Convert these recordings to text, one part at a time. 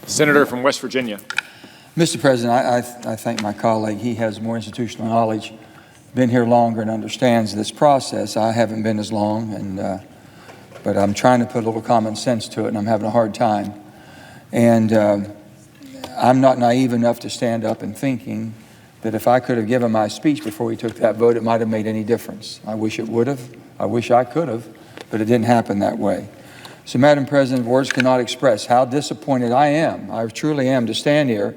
Senator from West Virginia. Mr. President, I thank my colleague. He has more institutional knowledge, been here longer and understands this process. I haven't been as long, but I'm trying to put a little common sense to it, and I'm having a hard time. And I'm not naive enough to stand up and thinking that if I could have given my speech before we took that vote, it might have made any difference. I wish it would have. I wish I could have, but it didn't happen that way. So, Madam President, words cannot express how disappointed I truly am, to stand here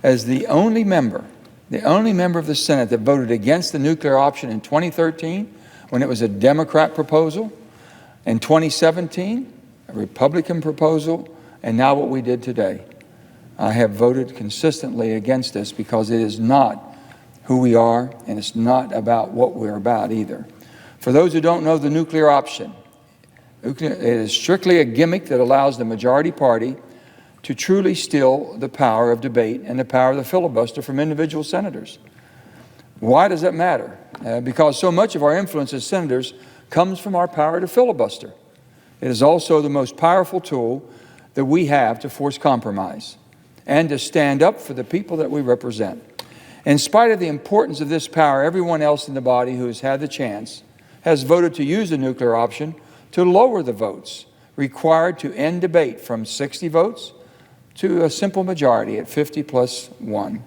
as the only member of the Senate that voted against the nuclear option in 2013 when it was a Democrat proposal, in 2017, a Republican proposal, and now what we did today. I have voted consistently against this because it is not who we are, and it's not about what we're about either. For those who don't know the nuclear option, it is strictly a gimmick that allows the majority party to truly steal the power of debate and the power of the filibuster from individual senators. Why does that matter? Because so much of our influence as senators comes from our power to filibuster. It is also the most powerful tool that we have to force compromise and to stand up for the people that we represent. In spite of the importance of this power, everyone else in the body who has had the chance has voted to use the nuclear option to lower the votes required to end debate from 60 votes to a simple majority at 50+1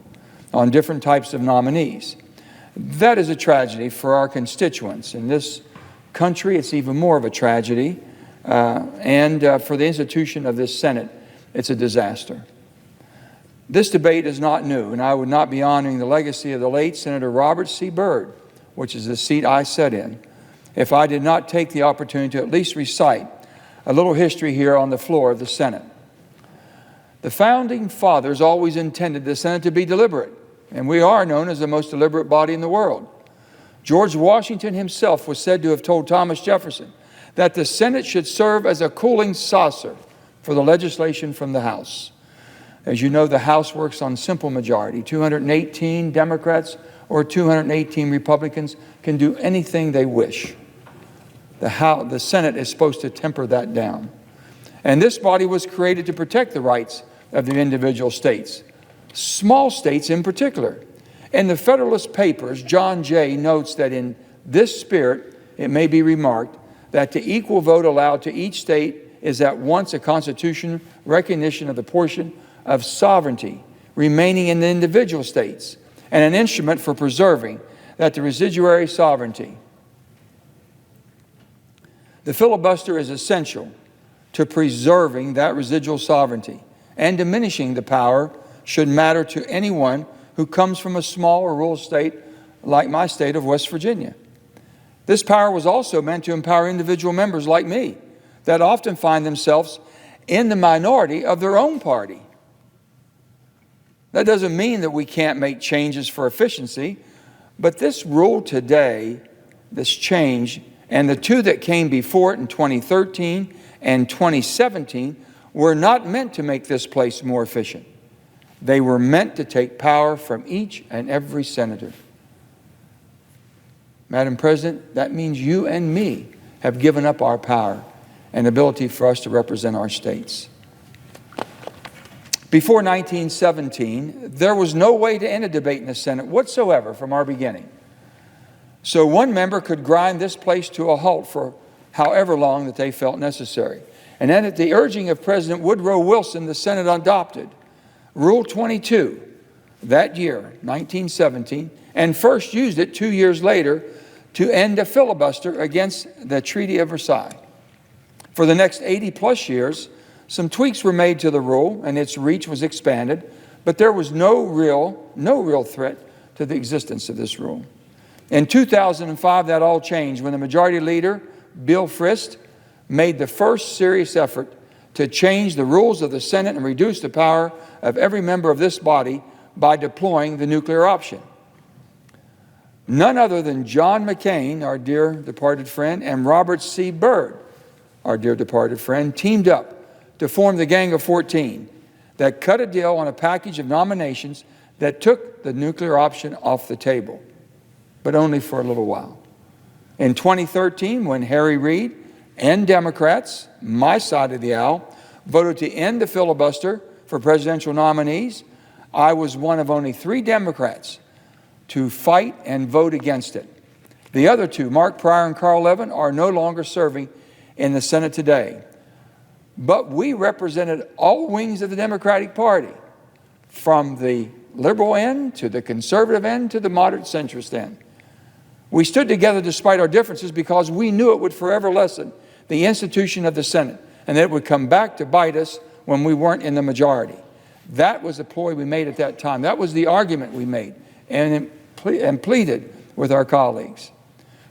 on different types of nominees. That is a tragedy for our constituents. In this country, it's even more of a tragedy. And for the institution of this Senate, it's a disaster. This debate is not new, and I would not be honoring the legacy of the late Senator Robert C. Byrd, which is the seat I sat in, if I did not take the opportunity to at least recite a little history here on the floor of the Senate. The founding fathers always intended the Senate to be deliberate, and we are known as the most deliberate body in the world. George Washington himself was said to have told Thomas Jefferson that the Senate should serve as a cooling saucer for the legislation from the House. As you know, the House works on simple majority. 218 Democrats or 218 Republicans can do anything they wish. The Senate is supposed to temper that down. And this body was created to protect the rights of the individual states, small states in particular. In the Federalist Papers, John Jay notes that in this spirit, it may be remarked that the equal vote allowed to each state is at once a constitutional recognition of the portion of sovereignty remaining in the individual states and an instrument for preserving that the residuary sovereignty. The filibuster is essential to preserving that residual sovereignty, and diminishing the power should matter to anyone who comes from a small or rural state like my state of West Virginia. This power was also meant to empower individual members like me that often find themselves in the minority of their own party. That doesn't mean that we can't make changes for efficiency, but this rule today, this change, and the two that came before it in 2013 and 2017 were not meant to make this place more efficient. They were meant to take power from each and every senator. Madam President, that means you and me have given up our power and ability for us to represent our states. Before 1917, there was no way to end a debate in the Senate whatsoever from our beginning. So one member could grind this place to a halt for however long that they felt necessary. And then at the urging of President Woodrow Wilson, the Senate adopted Rule 22 that year, 1917, and first used it 2 years later to end a filibuster against the Treaty of Versailles. For the next 80+ years, some tweaks were made to the rule and its reach was expanded, but there was no real threat to the existence of this rule. In 2005, that all changed when the majority leader, Bill Frist, made the first serious effort to change the rules of the Senate and reduce the power of every member of this body by deploying the nuclear option. None other than John McCain, our dear departed friend, and Robert C. Byrd, our dear departed friend, teamed up to form the Gang of 14 that cut a deal on a package of nominations that took the nuclear option off the table, but only for a little while. In 2013, when Harry Reid and Democrats, my side of the aisle, voted to end the filibuster for presidential nominees, I was one of only 3 Democrats to fight and vote against it. The other 2, Mark Pryor and Carl Levin, are no longer serving in the Senate today. But we represented all wings of the Democratic Party, from the liberal end to the conservative end to the moderate centrist end. We stood together despite our differences because we knew it would forever lessen the institution of the Senate and that it would come back to bite us when we weren't in the majority. That was the ploy we made at that time. That was the argument we made and pleaded with our colleagues.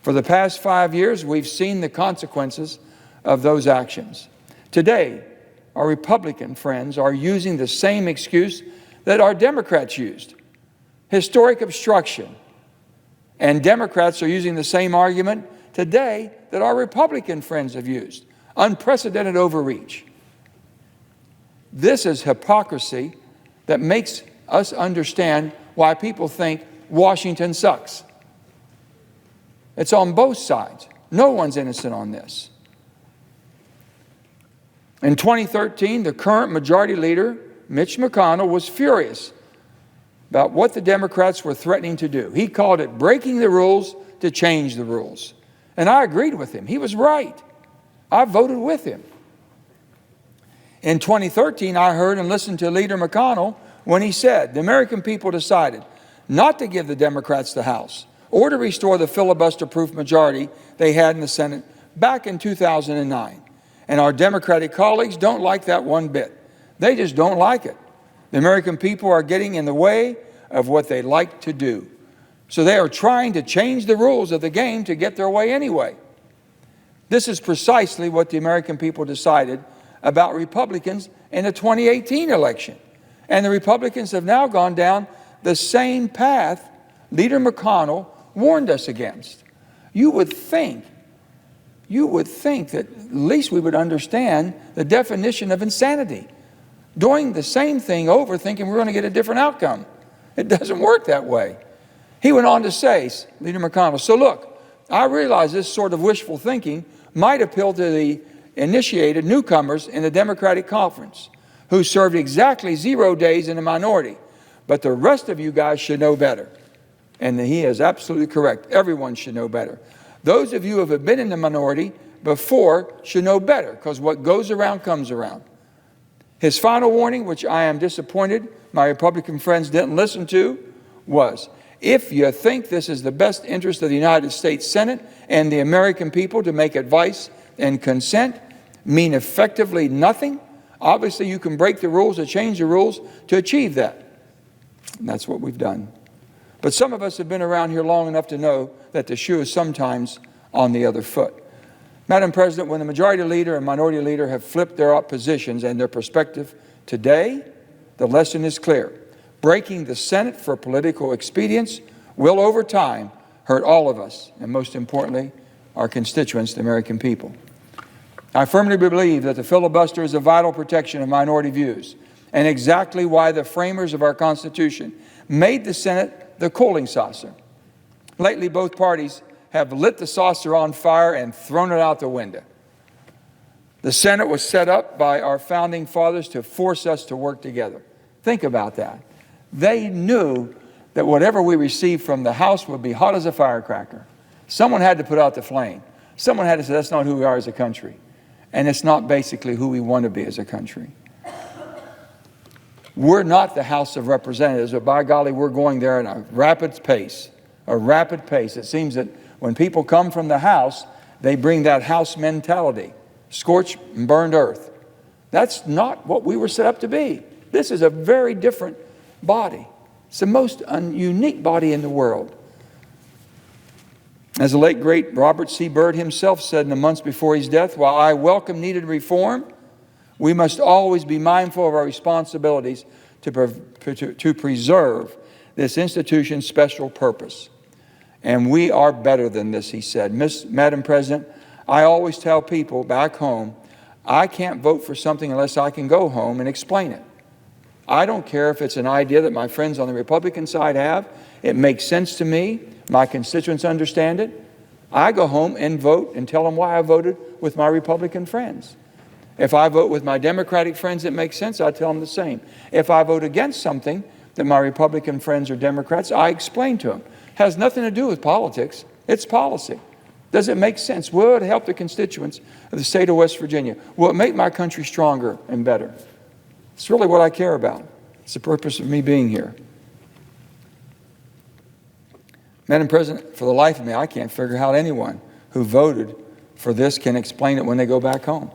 For the past 5 years, we've seen the consequences of those actions. Today, our Republican friends are using the same excuse that our Democrats used: historic obstruction. And Democrats are using the same argument today that our Republican friends have used: unprecedented overreach. This is hypocrisy that makes us understand why people think Washington sucks. It's on both sides. No one's innocent on this. In 2013, the current majority leader, Mitch McConnell, was furious about what the Democrats were threatening to do. He called it breaking the rules to change the rules. And I agreed with him. He was right. I voted with him. In 2013, I heard and listened to Leader McConnell when he said the American people decided not to give the Democrats the House or to restore the filibuster-proof majority they had in the Senate back in 2009. And our Democratic colleagues don't like that one bit. They just don't like it. The American people are getting in the way of what they like to do. So they are trying to change the rules of the game to get their way anyway. This is precisely what the American people decided about Republicans in the 2018 election. And the Republicans have now gone down the same path Leader McConnell warned us against. You would think that at least we would understand the definition of insanity. Doing the same thing over, thinking we're going to get a different outcome. It doesn't work that way. He went on to say, Leader McConnell, so look, I realize this sort of wishful thinking might appeal to the initiated newcomers in the Democratic Conference who served exactly 0 days in the minority. But the rest of you guys should know better. And he is absolutely correct. Everyone should know better. Those of you who have been in the minority before should know better, because what goes around comes around. His final warning, which I am disappointed my Republican friends didn't listen to, was, if you think this is the best interest of the United States Senate and the American people to make advice and consent mean effectively nothing, obviously you can break the rules or change the rules to achieve that. And that's what we've done. But some of us have been around here long enough to know that the shoe is sometimes on the other foot. Madam President, when the majority leader and minority leader have flipped their positions and their perspective today, the lesson is clear. Breaking the Senate for political expedience will, over time, hurt all of us, and most importantly, our constituents, the American people. I firmly believe that the filibuster is a vital protection of minority views, and exactly why the framers of our Constitution made the Senate the cooling saucer. Lately, both parties have lit the saucer on fire and thrown it out the window. The Senate was set up by our founding fathers to force us to work together. Think about that. They knew that whatever we received from the House would be hot as a firecracker. Someone had to put out the flame. Someone had to say, that's not who we are as a country. And it's not basically who we want to be as a country. We're not the House of Representatives, but by golly, we're going there at a rapid pace. It seems that when people come from the House, they bring that House mentality, scorched and burned earth. That's not what we were set up to be. This is a very different body. It's the most unique body in the world. As the late, great Robert C. Byrd himself said in the months before his death, while I welcome needed reform, we must always be mindful of our responsibilities to preserve this institution's special purpose. And we are better than this, he said. Madam President, I always tell people back home, I can't vote for something unless I can go home and explain it. I don't care if it's an idea that my friends on the Republican side have. It makes sense to me. My constituents understand it. I go home and vote and tell them why I voted with my Republican friends. If I vote with my Democratic friends, it makes sense. I tell them the same. If I vote against something that my Republican friends are Democrats, I explain to them. It has nothing to do with politics. It's policy. Does it make sense? Will it help the constituents of the state of West Virginia? Will it make my country stronger and better? It's really what I care about. It's the purpose of me being here. Madam President, for the life of me, I can't figure out how anyone who voted for this can explain it when they go back home.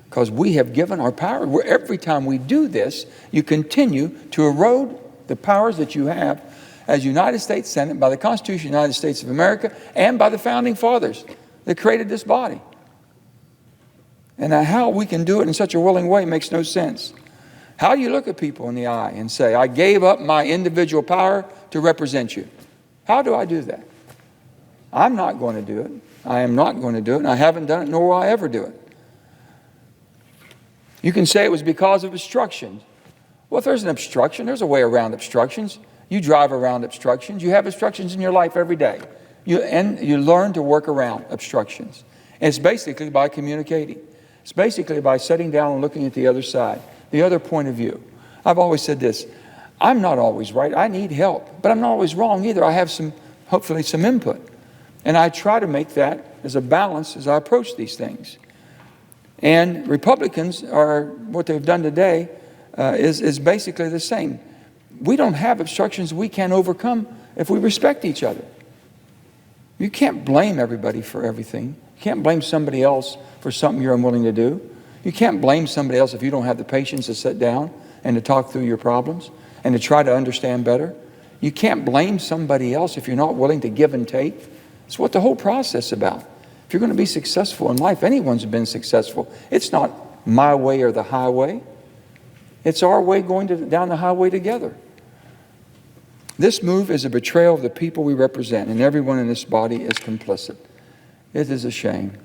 Because we have given our power. Every time we do this, you continue to erode the powers that you have as United States Senate by the Constitution of the United States of America and by the Founding Fathers that created this body. And how we can do it in such a willing way makes no sense. How do you look at people in the eye and say, I gave up my individual power to represent you? How do I do that? I'm not going to do it. I am not going to do it, and I haven't done it, nor will I ever do it. You can say it was because of obstructions. Well, if there's an obstruction, there's a way around obstructions. You drive around obstructions. You have obstructions in your life every day. You learn to work around obstructions. And it's basically by communicating. It's basically by sitting down and looking at the other side, the other point of view. I've always said this. I'm not always right. I need help. But I'm not always wrong either. I have hopefully some input. And I try to make that as a balance as I approach these things. And Republicans what they've done today is basically the same. We don't have obstructions we can't overcome if we respect each other. You can't blame everybody for everything. You can't blame somebody else for something you're unwilling to do. You can't blame somebody else if you don't have the patience to sit down and to talk through your problems and to try to understand better. You can't blame somebody else if you're not willing to give and take. It's what the whole process is about. If you're going to be successful in life, anyone's been successful. It's not my way or the highway. It's our way going down the highway together. This move is a betrayal of the people we represent, and everyone in this body is complicit. It is a shame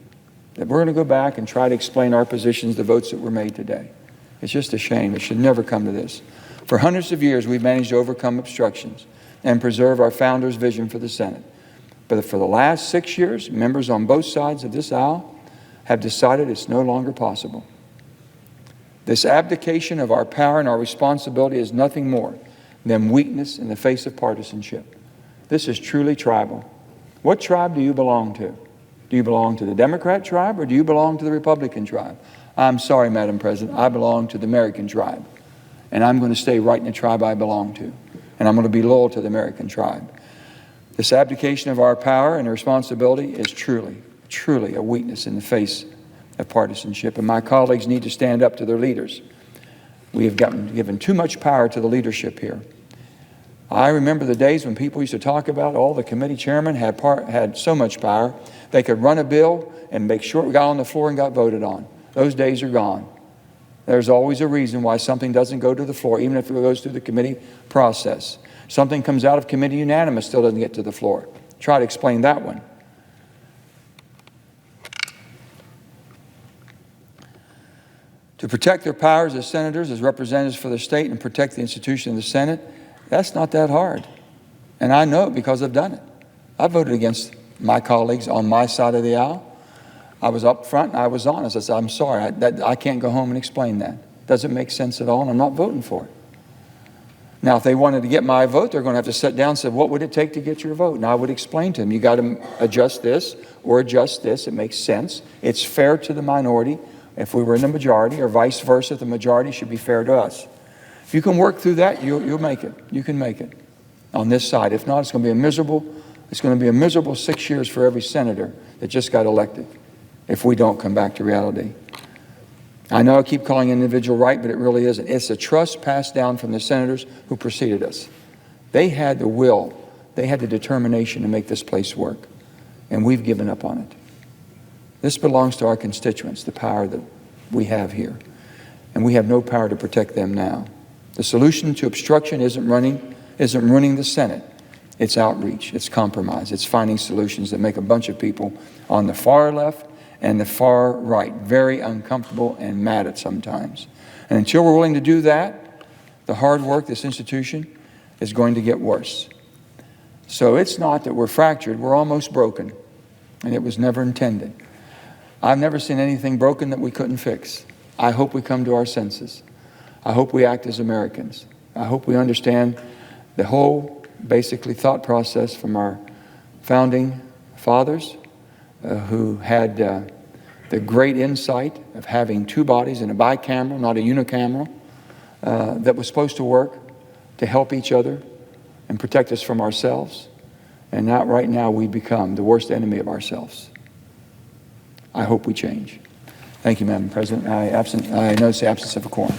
that we're going to go back and try to explain our positions, the votes that were made today. It's just a shame. It should never come to this. For hundreds of years, we've managed to overcome obstructions and preserve our founders' vision for the Senate. But for the last 6 years, members on both sides of this aisle have decided it's no longer possible. This abdication of our power and our responsibility is nothing more than weakness in the face of partisanship. This is truly tribal. What tribe do you belong to? Do you belong to the Democrat tribe or do you belong to the Republican tribe? I'm sorry, Madam President, I belong to the American tribe. And I'm going to stay right in the tribe I belong to. And I'm going to be loyal to the American tribe. This abdication of our power and responsibility is truly, truly a weakness in the face of partisanship. And my colleagues need to stand up to their leaders. We have given too much power to the leadership here. I remember the days when people used to talk about all the committee chairmen had so much power, they could run a bill and make sure it got on the floor and got voted on. Those days are gone. There's always a reason why something doesn't go to the floor, even if it goes through the committee process. Something comes out of committee unanimous, still doesn't get to the floor. Try to explain that one. To protect their powers as senators, as representatives for the state, and protect the institution of the Senate, that's not that hard. And I know it because I've done it. I voted against my colleagues on my side of the aisle. I was up front and I was honest. I said, I'm sorry, I can't go home and explain that. Doesn't make sense at all, and I'm not voting for it. Now, if they wanted to get my vote, they're going to have to sit down and say, what would it take to get your vote? And I would explain to them, you got to adjust this or adjust this. It makes sense. It's fair to the minority if we were in the majority, or vice versa, the majority should be fair to us. If you can work through that, you'll make it. You can make it on this side. If not, it's going to be a miserable 6 years for every senator that just got elected if we don't come back to reality. I know I keep calling it individual right, but it really isn't. It's a trust passed down from the senators who preceded us. They had the will, they had the determination to make this place work, and we've given up on it. This belongs to our constituents, the power that we have here, and we have no power to protect them now. The solution to obstruction isn't ruining the Senate. It's outreach, it's compromise, it's finding solutions that make a bunch of people on the far left and the far right very uncomfortable and mad at sometimes. And until we're willing to do that, the hard work, this institution, is going to get worse. So it's not that we're fractured, we're almost broken, and it was never intended. I've never seen anything broken that we couldn't fix. I hope we come to our senses. I hope we act as Americans. I hope we understand the whole, basically, thought process from our founding fathers who had the great insight of having two bodies in a bicameral, not a unicameral, that was supposed to work to help each other and protect us from ourselves. And now, right now, we become the worst enemy of ourselves. I hope we change. Thank you, Madam President. I notice the absence of a quorum.